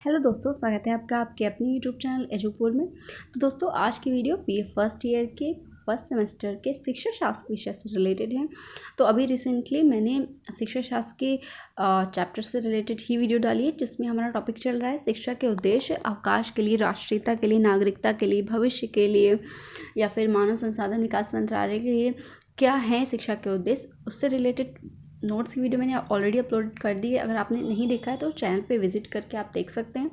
Hello दोस्तों, स्वागत है आपका आपके अपने यूट्यूब चैनल एजुपुर में। तो दोस्तों, आज की वीडियो बीए फर्स्ट ईयर के फर्स्ट सेमेस्टर के शिक्षा शास्त्र विषय से रिलेटेड है। तो अभी रिसेंटली मैंने शिक्षा शास्त्र के चैप्टर से रिलेटेड ही वीडियो डाली है, जिसमें हमारा टॉपिक चल रहा है शिक्षा के उद्देश्य अवकाश के लिए, राष्ट्रीयता के लिए, नागरिकता के लिए, भविष्य के लिए या फिर मानव संसाधन विकास मंत्रालय के लिए क्या है शिक्षा के उद्देश्य। उससे रिलेटेड नोट्स की वीडियो मैंने ऑलरेडी अपलोड कर दी है। अगर आपने नहीं देखा है तो चैनल पे विजिट करके आप देख सकते हैं।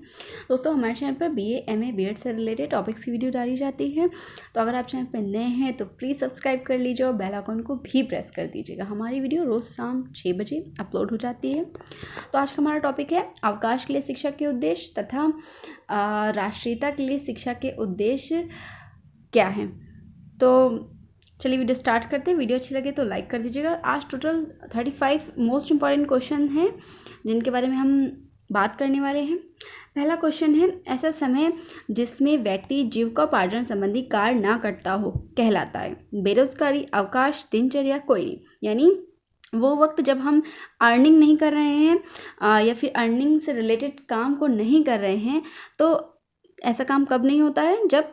दोस्तों, हमारे चैनल पर बीए, एमए, बीएड से रिलेटेड टॉपिक्स की वीडियो डाली जाती है। तो अगर आप चैनल पे नए हैं तो प्लीज़ सब्सक्राइब कर लीजिए और बेल आइकन को भी प्रेस कर दीजिएगा। हमारी वीडियो रोज़ शाम 6 बजे अपलोड हो जाती है। तो आज का हमारा टॉपिक है अवकाश के लिए शिक्षा के उद्देश्य तथा राष्ट्रीयता के लिए शिक्षा के उद्देश्य क्या हैं। तो चलिए वीडियो स्टार्ट करते हैं। वीडियो अच्छी लगे तो लाइक कर दीजिएगा। आज टोटल 35 मोस्ट इंपॉर्टेंट क्वेश्चन हैं जिनके बारे में हम बात करने वाले हैं। पहला क्वेश्चन है, ऐसा समय जिसमें व्यक्ति जीविकोपार्जन संबंधी कार्य ना करता हो कहलाता है? बेरोजगारी, अवकाश, दिनचर्या, कोई नहीं। यानी वो वक्त जब हम अर्निंग नहीं कर रहे हैं या फिर अर्निंग से रिलेटेड काम को नहीं कर रहे हैं, तो ऐसा काम कब नहीं होता है? जब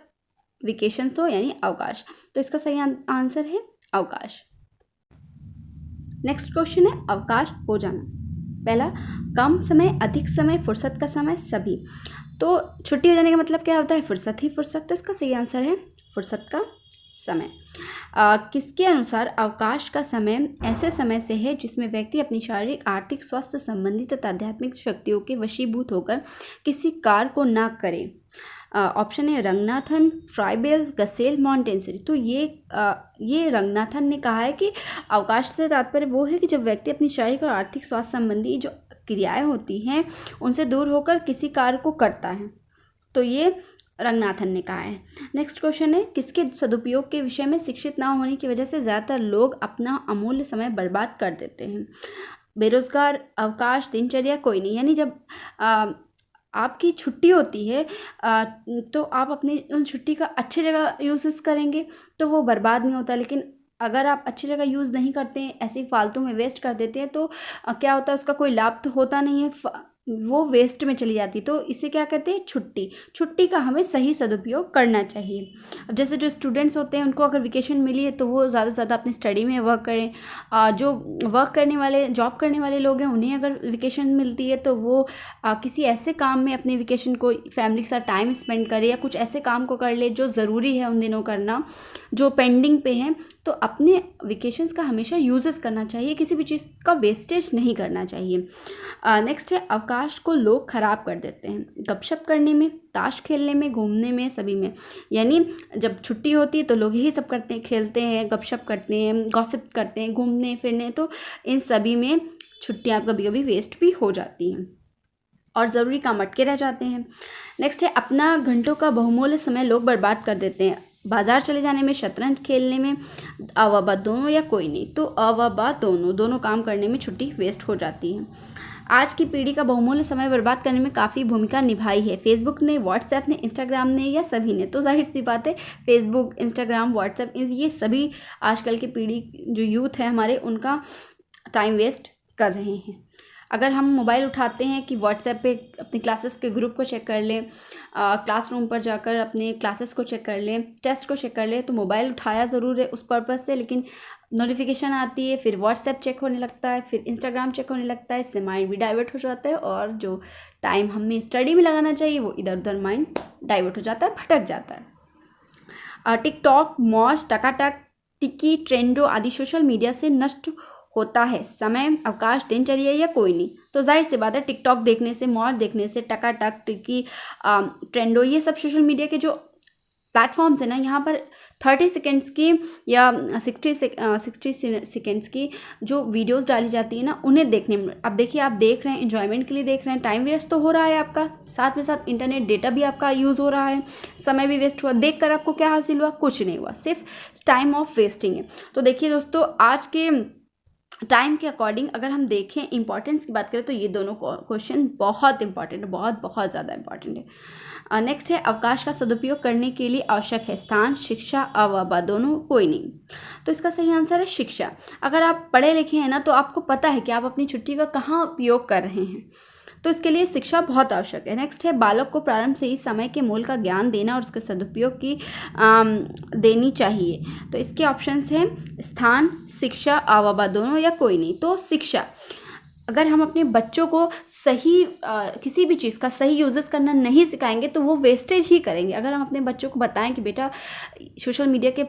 वेकेशंस हो, यानी अवकाश। तो इसका सही आंसर है अवकाश। नेक्स्ट क्वेश्चन है, अवकाश हो जाना। पहला, कम समय, अधिक समय, फुर्सत का समय, सभी। तो छुट्टी हो जाने का मतलब क्या होता है? फुर्सत ही फुर्सत। तो इसका सही आंसर है फुर्सत का समय। किसके अनुसार अवकाश का समय ऐसे समय से है जिसमें व्यक्ति अपनी शारीरिक, आर्थिक, स्वास्थ्य संबंधी तथा आध्यात्मिक शक्तियों के वशीभूत होकर किसी कार्य को ना करे? ऑप्शन है रंगनाथन, फ्राइबेल, गसेल, मॉन्टेसरी। तो ये रंगनाथन ने कहा है कि अवकाश से तात्पर्य वो है कि जब व्यक्ति अपनी शारीरिक और आर्थिक स्वास्थ्य संबंधी जो क्रियाएं होती हैं उनसे दूर होकर किसी कार्य को करता है। तो ये रंगनाथन ने कहा है। नेक्स्ट क्वेश्चन है, किसके सदुपयोग के विषय में शिक्षित ना होने की वजह से ज़्यादातर लोग अपना अमूल्य समय बर्बाद कर देते हैं? बेरोजगार, अवकाश, दिनचर्या, कोई नहीं। यानी जब आपकी छुट्टी होती है तो आप अपनी उन छुट्टी का अच्छी जगह यूज़ करेंगे तो वो बर्बाद नहीं होता। लेकिन अगर आप अच्छी जगह यूज़ नहीं करते हैं, ऐसे ही फालतू में वेस्ट कर देते हैं, तो क्या होता है, उसका कोई लाभ तो होता नहीं है, वो वेस्ट में चली जाती। तो इसे क्या कहते हैं? छुट्टी का हमें सही सदुपयोग करना चाहिए। अब जैसे जो स्टूडेंट्स होते हैं उनको अगर वेकेशन मिली है तो वो ज़्यादा से ज़्यादा अपनी स्टडी में वर्क करें। जो वर्क करने वाले, जॉब करने वाले लोग हैं, उन्हें अगर वेकेशन मिलती है तो वो किसी ऐसे काम में अपने वेकेशन को फैमिली के साथ टाइम स्पेंड करे या कुछ ऐसे काम को कर ले जो ज़रूरी है उन दिनों करना, जो पेंडिंग पे हैं। तो अपने वेकेशंस का हमेशा यूजेस करना चाहिए, किसी भी चीज़ का वेस्टेज नहीं करना चाहिए। नेक्स्ट है, अवकाश को लोग खराब कर देते हैं। गपशप करने में, ताश खेलने में, घूमने में, सभी में। यानी जब छुट्टी होती है तो लोग यही सब करते हैं, खेलते हैं, गपशप करते हैं, गॉसिप्स करते हैं, घूमने फिरने। तो इन सभी में छुट्टियाँ कभी कभी वेस्ट भी हो जाती हैं और ज़रूरी काम अटके रह जाते हैं। नेक्स्ट है, अपना घंटों का बहुमूल्य समय लोग बर्बाद कर देते हैं। बाजार चले जाने में, शतरंज खेलने में, अ व ब दोनों या कोई नहीं। तो अ व ब दोनों काम करने में छुट्टी वेस्ट हो जाती है। आज की पीढ़ी का बहुमूल्य समय बर्बाद करने में काफ़ी भूमिका निभाई है फेसबुक ने, व्हाट्सएप ने, इंस्टाग्राम ने, या सभी ने? तो जाहिर सी बात है फेसबुक, इंस्टाग्राम, व्हाट्सएप, ये सभी आजकल की पीढ़ी जो यूथ है हमारे, उनका टाइम वेस्ट कर रहे हैं। अगर हम मोबाइल उठाते हैं कि व्हाट्सएप पे अपने क्लासेस के ग्रुप को चेक कर लें, क्लासरूम पर जाकर अपने क्लासेस को चेक कर लें, टेस्ट को चेक कर लें, तो मोबाइल उठाया ज़रूर है उस पर्पज़ से, लेकिन नोटिफिकेशन आती है, फिर व्हाट्सएप चेक होने लगता है, फिर इंस्टाग्राम चेक होने लगता है। इससे माइंड भी डाइवर्ट हो जाता है और जो टाइम हमें स्टडी में लगाना चाहिए वो इधर उधर माइंड डाइवर्ट हो जाता है, भटक जाता है। टिकटॉक, मौज, टकाटक, टिकी, ट्रेंडो आदि सोशल मीडिया से नष्ट होता है समय, अवकाश, दिनचर्या या कोई नहीं? तो जाहिर सी बात है टिकटॉक देखने से, मौज देखने से, टकाटक, टिकी, ट्रेंडो, ये सब सोशल मीडिया के जो प्लेटफॉर्म्स है ना, यहाँ पर 30 सेकेंड्स की या 60 सेकेंड्स की जो वीडियोस डाली जाती है ना, उन्हें देखने में, अब देखिए आप देख रहे हैं, एंजॉयमेंट के लिए देख रहे हैं, टाइम वेस्ट तो हो रहा है आपका, साथ में साथ इंटरनेट डेटा भी आपका यूज़ हो रहा है, समय भी वेस्ट हुआ। देख कर आपको क्या हासिल हुआ? कुछ नहीं हुआ, सिर्फ टाइम ऑफ वेस्टिंग है। तो देखिए दोस्तों, आज के टाइम के अकॉर्डिंग अगर हम देखें, इंपॉर्टेंस की बात करें, तो ये दोनों क्वेश्चन बहुत इंपॉर्टेंट है, बहुत ज़्यादा इंपॉर्टेंट है। नेक्स्ट है, अवकाश का सदुपयोग करने के लिए आवश्यक है स्थान, शिक्षा, अ व ब दोनों, कोई नहीं। तो इसका सही आंसर है शिक्षा। अगर आप पढ़े लिखे हैं ना, तो आपको पता है कि आप अपनी छुट्टी का कहाँ उपयोग कर रहे हैं। तो इसके लिए शिक्षा बहुत आवश्यक है। नेक्स्ट है बालक को प्रारंभ से ही समय के मूल का ज्ञान देना और उसके सदुपयोग की देनी चाहिए। तो इसके ऑप्शंस हैं स्थान, शिक्षा, आववा दोनों या कोई नहीं। तो शिक्षा, अगर हम अपने बच्चों को सही किसी भी चीज़ का सही यूजेस करना नहीं सिखाएंगे तो वो वेस्टेज ही करेंगे। अगर हम अपने बच्चों को बताएं कि बेटा सोशल मीडिया के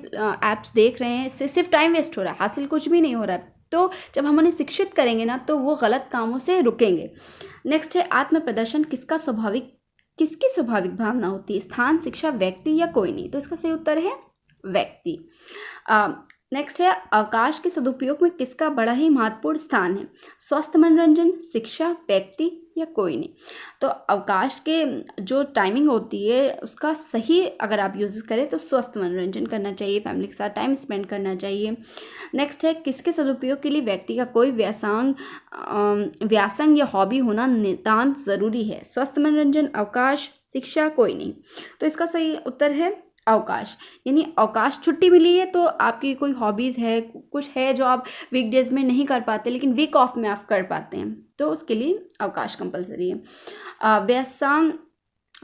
ऐप्स देख रहे हैं, इससे सिर्फ टाइम वेस्ट हो रहा है, हासिल कुछ भी नहीं हो रहा है, तो जब हम उन्हें शिक्षित करेंगे ना तो वो गलत कामों से रुकेंगे। नेक्स्ट है आत्म प्रदर्शन किसकी स्वाभाविक भावना होती है? स्थान, शिक्षा, व्यक्ति या कोई नहीं। तो इसका सही उत्तर है व्यक्ति। नेक्स्ट है अवकाश के सदुपयोग में किसका बड़ा ही महत्वपूर्ण स्थान है? स्वस्थ मनोरंजन, शिक्षा, व्यक्ति या कोई नहीं। तो अवकाश के जो टाइमिंग होती है उसका सही अगर आप यूज करें तो स्वस्थ मनोरंजन करना चाहिए, फैमिली के साथ टाइम स्पेंड करना चाहिए। नेक्स्ट है किसके सदुपयोग के लिए व्यक्ति का कोई व्यासंग या हॉबी होना नितांत ज़रूरी है? स्वस्थ मनोरंजन, अवकाश, शिक्षा, कोई नहीं। तो इसका सही उत्तर है अवकाश। यानी अवकाश, छुट्टी मिली है तो आपकी कोई हॉबीज़ है, कुछ है जो आप वीकडेज में नहीं कर पाते लेकिन वीक ऑफ में आप कर पाते हैं, तो उसके लिए अवकाश कंपलसरी है।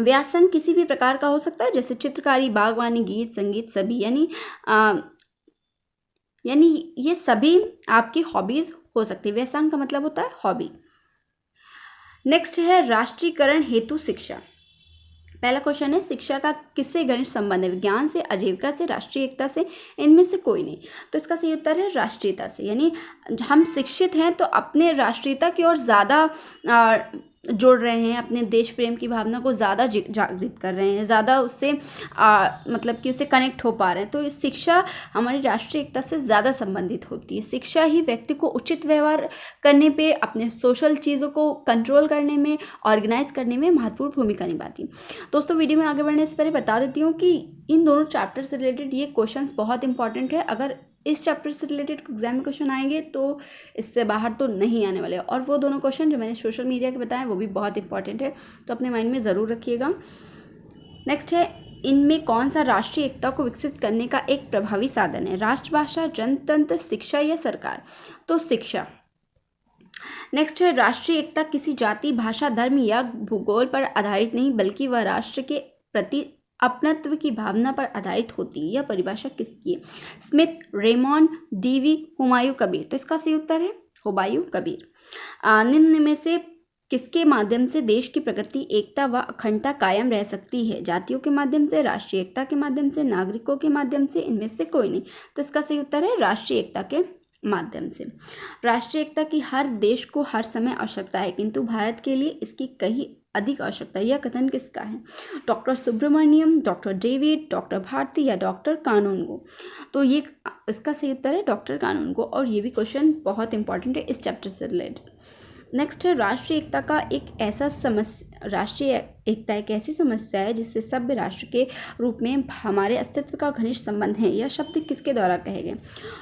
व्यासंग किसी भी प्रकार का हो सकता है, जैसे चित्रकारी, बागवानी, गीत, संगीत, सभी। यानी ये सभी आपकी हॉबीज़ हो सकती है। व्यासंग का मतलब होता है हॉबी। नेक्स्ट है राष्ट्रीयकरण हेतु शिक्षा। पहला क्वेश्चन है शिक्षा का किससे घनिष्ठ संबंध है? विज्ञान से, आजीविका से, राष्ट्रीय एकता से, इनमें से कोई नहीं। तो इसका सही उत्तर है राष्ट्रीयता से। यानी हम शिक्षित हैं तो अपने राष्ट्रीयता की ओर ज़्यादा जोड़ रहे हैं, अपने देश प्रेम की भावना को ज़्यादा जागृत कर रहे हैं, ज़्यादा उससे मतलब कि उससे कनेक्ट हो पा रहे हैं। तो शिक्षा हमारी राष्ट्रीय एकता से ज़्यादा संबंधित होती है। शिक्षा ही व्यक्ति को उचित व्यवहार करने पे, अपने सोशल चीज़ों को कंट्रोल करने में, ऑर्गेनाइज करने में महत्वपूर्ण भूमिका निभाती है। दोस्तों वीडियो में आगे बढ़ने से पहले बता देती हूँ कि इन दोनों चैप्टर से रिलेटेड ये क्वेश्चंस बहुत इंपॉर्टेंट है। अगर इस चैप्टर से रिलेटेड एग्जाम में क्वेश्चन आएंगे तो इससे बाहर तो नहीं आने वाले, और वो दोनों क्वेश्चन जो मैंने सोशल मीडिया के बताए वो भी बहुत इंपॉर्टेंट है, तो अपने माइंड में ज़रूर रखिएगा। नेक्स्ट है इनमें कौन सा राष्ट्रीय एकता को विकसित करने का एक प्रभावी साधन है? राष्ट्रभाषा, जनतंत्र, शिक्षा या सरकार? तो शिक्षा। नेक्स्ट है राष्ट्रीय एकता किसी जाति, भाषा, धर्म या भूगोल पर आधारित नहीं बल्कि वह राष्ट्र के प्रति अपनत्व की भावना पर आधारित होती है। यह परिभाषा किसकी है? Smith, Raymont, Dewey, Humayun Kabir. तो इसका सही उत्तर है हुमायूं कबीर। निम्न में से किसके माध्यम से देश की प्रगति, एकता व अखंडता कायम रह सकती है? जातियों के माध्यम से, राष्ट्रीय एकता के माध्यम से, नागरिकों के माध्यम से, इनमें से कोई नहीं। तो इसका सही उत्तर है राष्ट्रीय एकता के माध्यम से। राष्ट्रीय एकता की हर देश को हर समय आवश्यकता है किंतु भारत के लिए इसकी कहीं अधिक आवश्यकता है। यह कथन किसका है? Doctor Subramaniam, doctor David, doctor Bharati या डॉक्टर कानूनगो? तो ये इसका सही उत्तर है डॉक्टर कानूनगो, और ये भी क्वेश्चन बहुत इंपॉर्टेंट है इस चैप्टर से रिलेटेड। नेक्स्ट है राष्ट्रीय एकता एक ऐसी समस्या है जिससे सभ्य राष्ट्र के रूप में हमारे अस्तित्व का घनिष्ठ संबंध है। यह शब्द किसके द्वारा कहे गए?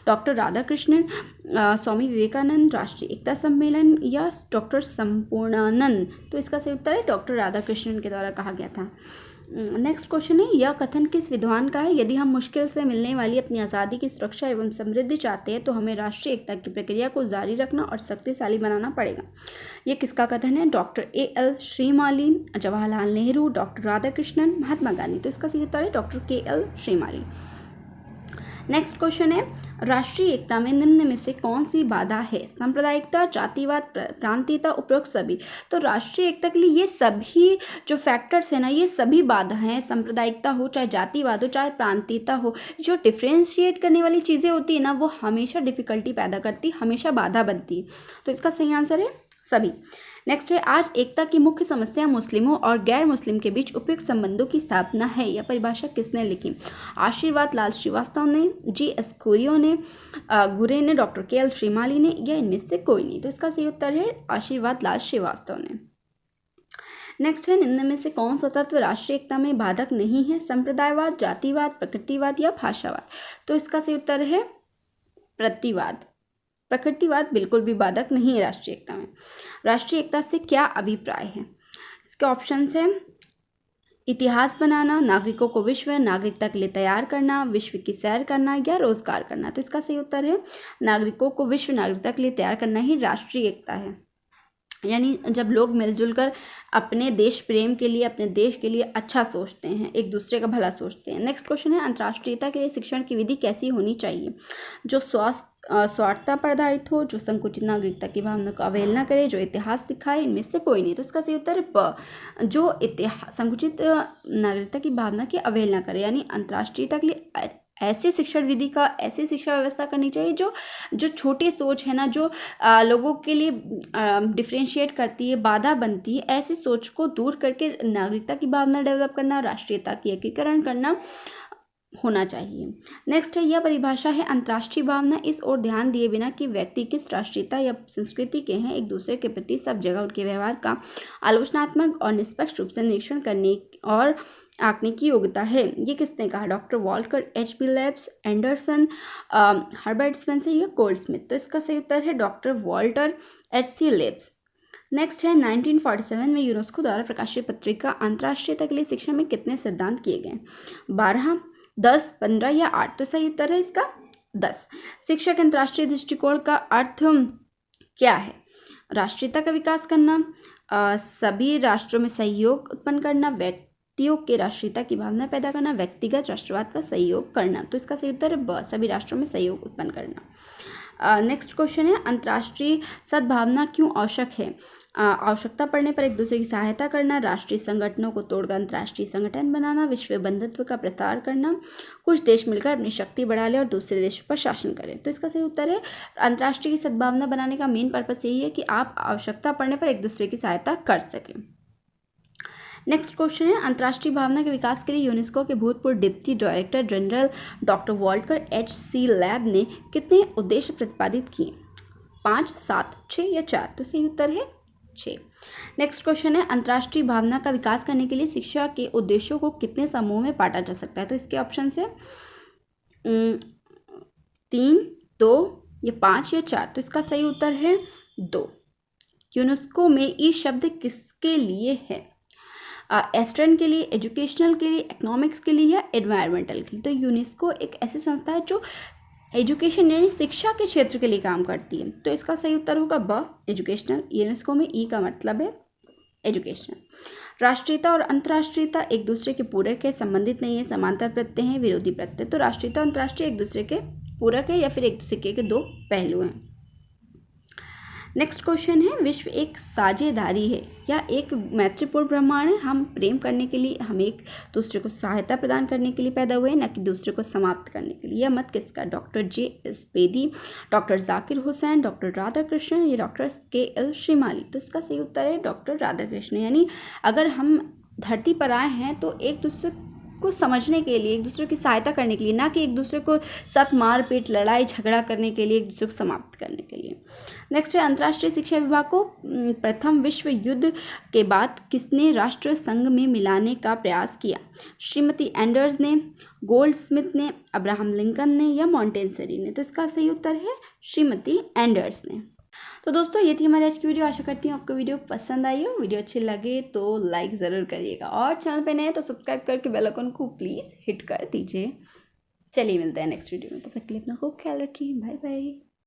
डॉक्टर राधाकृष्णन, स्वामी विवेकानंद, राष्ट्रीय एकता सम्मेलन या डॉक्टर संपूर्णानंद? तो इसका सही उत्तर है डॉक्टर राधाकृष्णन के द्वारा कहा गया था। नेक्स्ट क्वेश्चन है यह कथन किस विद्वान का है? यदि हम मुश्किल से मिलने वाली अपनी आज़ादी की सुरक्षा एवं समृद्धि चाहते हैं तो हमें राष्ट्रीय एकता की प्रक्रिया को जारी रखना और शक्तिशाली बनाना पड़ेगा। ये किसका कथन है? Doctor A.L. Shrimali, Jawaharlal Nehru, doctor Radhakrishnan, Mahatma Gandhi? तो इसका सही उत्तर है doctor K.L. Shrimali. Next question है राष्ट्रीय एकता में निम्न में से कौन सी बाधा है? सांप्रदायिकता, जातिवाद, प्रांतीयता, उपरोक्त सभी? तो राष्ट्रीय एकता के लिए ये सभी जो फैक्टर्स है ना, ये सभी बाधा हैं। सांप्रदायिकता हो, चाहे जातिवाद हो, चाहे प्रांतीयता हो, जो डिफ्रेंशिएट करने वाली चीज़ें होती है ना, वो हमेशा डिफिकल्टी पैदा करती, हमेशा बाधा बनती है। तो इसका सही आंसर है सभी। नेक्स्ट है आज एकता की मुख्य समस्या मुस्लिमों और गैर मुस्लिम के बीच उपयुक्त संबंधों की स्थापना है। यह परिभाषा किसने लिखी? आशीर्वाद लाल श्रीवास्तव ने, G.S. घुरे ने, डॉक्टर K.L. श्रीमाली ने, या इनमें से कोई नहीं? तो इसका सही उत्तर है आशीर्वाद लाल श्रीवास्तव ने। नेक्स्ट है निम्न में से कौन सा तत्व राष्ट्रीय एकता में बाधक नहीं है? संप्रदायवाद, जातिवाद, प्रकृतिवाद या भाषावाद? तो इसका सही उत्तर है प्रतिवाद। प्रकृतिवाद बिल्कुल भी बाधक नहीं है राष्ट्रीय एकता में। राष्ट्रीय एकता से क्या अभिप्राय है? इसके ऑप्शंस हैं इतिहास बनाना, नागरिकों को विश्व नागरिकता के लिए तैयार करना, विश्व की सैर करना या रोजगार करना? तो इसका सही उत्तर है नागरिकों को विश्व नागरिकता के लिए तैयार करना ही राष्ट्रीय एकता है। यानी जब लोग मिलजुल कर अपने देश प्रेम के लिए, अपने देश के लिए अच्छा सोचते हैं, एक दूसरे का भला सोचते हैं। नेक्स्ट क्वेश्चन है, अंतर्राष्ट्रीयता के लिए शिक्षण की विधि कैसी होनी चाहिए? जो स्वार्थता पर आधारित हो, जो संकुचित नागरिकता की भावना को अवहेलना करे, जो इतिहास सिखाए, इनमें से कोई नहीं। तो इसका सही उत्तर है ब, जो संकुचित नागरिकता की भावना की अवहेलना करे। यानी अंतर्राष्ट्रीयता के लिए ऐसी शिक्षण विधि का, ऐसी शिक्षा व्यवस्था करनी चाहिए जो छोटी सोच है ना, जो लोगों के लिए डिफ्रेंशिएट करती है, बाधा बनती है, ऐसी सोच को दूर करके नागरिकता की भावना डेवलप करना, राष्ट्रीयता की एकीकरण करना होना चाहिए। नेक्स्ट है, यह परिभाषा है अंतर्राष्ट्रीय भावना इस ओर ध्यान दिए बिना कि व्यक्ति किस राष्ट्रीयता या संस्कृति के हैं, एक दूसरे के प्रति सब जगह उनके व्यवहार का आलोचनात्मक और निष्पक्ष रूप से निरीक्षण करने और आंकने की योग्यता है। ये किसने कहा? Doctor Volker, H.P. Labs, Anderson, Herbert Spencer या गोल्डस्मिथ। तो इसका सही उत्तर है doctor Walter H.C. Labs. Next है, 1947 में यूनेस्को द्वारा प्रकाशित पत्रिका अंतर्राष्ट्रीयता के लिए शिक्षा में कितने सिद्धांत किए गए? 12, 10, 15 या 8? तो सही उत्तर है इसका 10। शिक्षा के अंतर्राष्ट्रीय दृष्टिकोण का अर्थ क्या है? राष्ट्रीयता का विकास करना, सभी राष्ट्रों में सहयोग उत्पन्न करना, व्यक्तियों के राष्ट्रीयता की भावना पैदा करना, व्यक्तिगत राष्ट्रवाद का सहयोग करना। तो इसका सही उत्तर है ब, सभी राष्ट्रों में सहयोग उत्पन्न करना। नेक्स्ट क्वेश्चन है, अंतर्राष्ट्रीय सद्भावना क्यों आवश्यक है? आवश्यकता पड़ने पर एक दूसरे की सहायता करना, राष्ट्रीय संगठनों को तोड़कर अंतर्राष्ट्रीय संगठन बनाना, विश्व बंधुत्व का प्रसार करना, कुछ देश मिलकर अपनी शक्ति बढ़ा ले और दूसरे देशों पर शासन करें। तो इसका सही उत्तर है, अंतर्राष्ट्रीय सद्भावना बनाने का मेन पर्पस यही है कि आप आवश्यकता पड़ने पर एक दूसरे की सहायता कर सकें। नेक्स्ट क्वेश्चन है, अंतर्राष्ट्रीय भावना के विकास के लिए यूनेस्को के भूतपूर्व deputy director general doctor Volker H.C. लेब ने कितने उद्देश्य प्रतिपादित किए? 5, 7, 6 या 4? तो सही उत्तर है 6। नेक्स्ट क्वेश्चन है, अंतर्राष्ट्रीय भावना का विकास करने के लिए शिक्षा के उद्देश्यों को कितने समूह में बांटा जा सकता है? तो इसके ऑप्शन है 3, 2 या 5 या 4? तो इसका सही उत्तर है 2। यूनेस्को में ई शब्द किसके लिए है? एस्ट्रन के लिए, एजुकेशनल के लिए, इकोनॉमिक्स के लिए या एनवायरमेंटल के लिए? तो यूनेस्को एक ऐसी संस्था है जो एजुकेशन यानी शिक्षा के क्षेत्र के लिए काम करती है। तो इसका सही उत्तर होगा ब, एजुकेशनल। यूनेस्को में ई का मतलब है एजुकेशनल। राष्ट्रीयता और अंतर्राष्ट्रीयता एक दूसरे के पूरक है, संबंधित नहीं है, समांतर प्रत्यय हैं, विरोधी प्रत्यय। तो राष्ट्रीयता और अंतर्राष्ट्रीय एक दूसरे के पूरक है या फिर एक सिक्के के दो पहलू हैं। नेक्स्ट क्वेश्चन है, विश्व एक साझेदारी है या एक मैत्रीपूर्ण ब्रह्मांड है? हम प्रेम करने के लिए, हम एक दूसरे को सहायता प्रदान करने के लिए पैदा हुए हैं, न कि दूसरे को समाप्त करने के लिए। यह मत किसका? Doctor J.S. Bedi, doctor Zakir Hussain, doctor Radhakrishnan या डॉक्टर K.L. श्रीमाली? तो इसका सही उत्तर है डॉक्टर राधाकृष्णन। यानी अगर हम धरती पर आए हैं तो एक दूसरे को समझने के लिए, एक दूसरे की सहायता करने के लिए, ना कि एक दूसरे को साथ मारपीट, लड़ाई झगड़ा करने के लिए, एक दूसरे को समाप्त करने के लिए। नेक्स्ट है, अंतर्राष्ट्रीय शिक्षा विभाग को प्रथम विश्व युद्ध के बाद किसने राष्ट्र संघ में मिलाने का प्रयास किया? श्रीमती एंडर्स ने, गोल्डस्मिथ ने, अब्राहम लिंकन ने या मॉन्टेसरी ने? तो इसका सही उत्तर है श्रीमती एंडर्स ने। तो दोस्तों, ये थी हमारी आज की वीडियो। आशा करती हूँ आपको वीडियो पसंद आई हो। वीडियो अच्छी लगे तो लाइक ज़रूर करिएगा और चैनल पे नए हैं तो सब्सक्राइब करके बेल आइकन को प्लीज़ हिट कर दीजिए। चलिए मिलते हैं नेक्स्ट वीडियो में, तो तब तक के लिए अपना खूब ख्याल रखिए। Bye bye.